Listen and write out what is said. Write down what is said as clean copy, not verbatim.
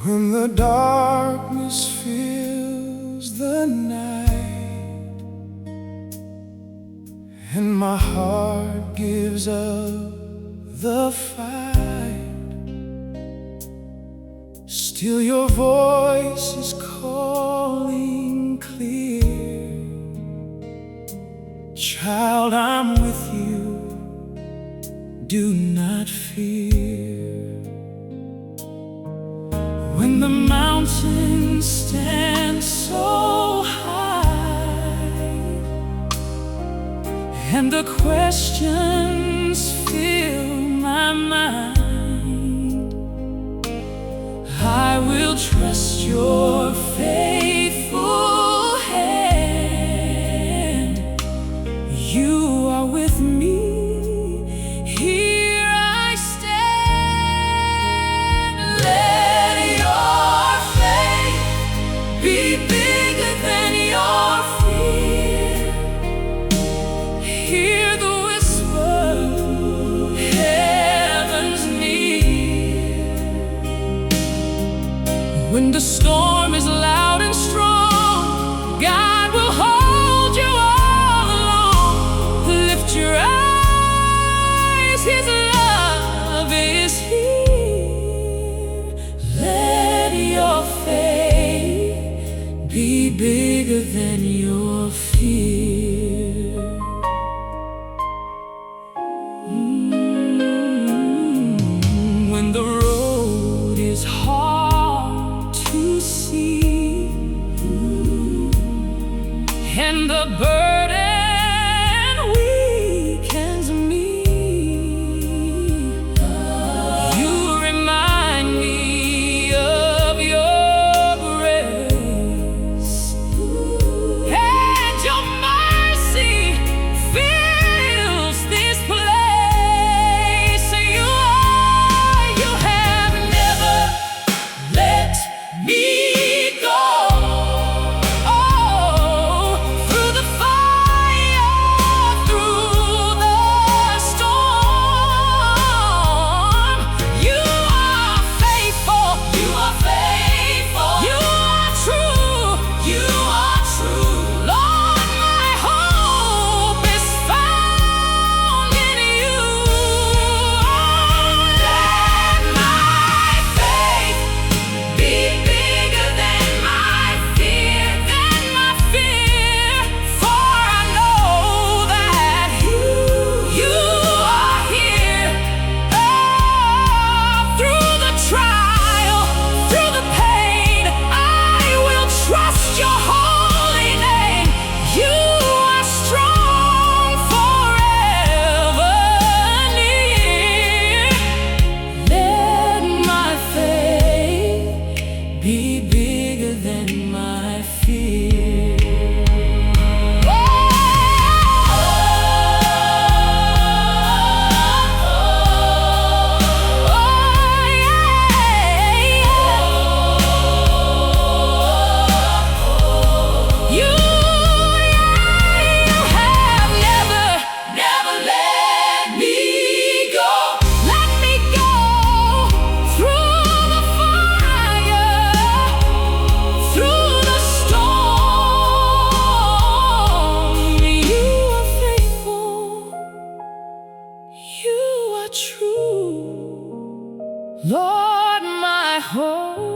When the darkness fills the night and my heart gives up the fight, still your voice is calling clear. Child, I'm with you, do not fear. When the mountains stand so high and the questions fill my mind, I will trust your faithful hand. You are with me. Here I stand. Let your faith be bigger than your fear. Hear the whisper, heaven's near. When the storm is loud and strong, God will hold you all along. Lift your eyes, His love is here. Let your faith be bigger than your fear. When the road is hard to see and the burden weakens me, you remind me of your grace, and your mercy fills this place. You have never let me go. Through the fire, through the storm, you are faithful. You are faithful. You are true. You are true. Lord, my hope is found in you. Let my faith be bigger than my fear, for I know that you are here. Through the trial, through the pain, I will trust your holy name. You are strong, forever near. Let my faith be bigger than my fear. You have never let me go. Let me go through the fire, through the storm. You are faithful. You are true. Lord, my hope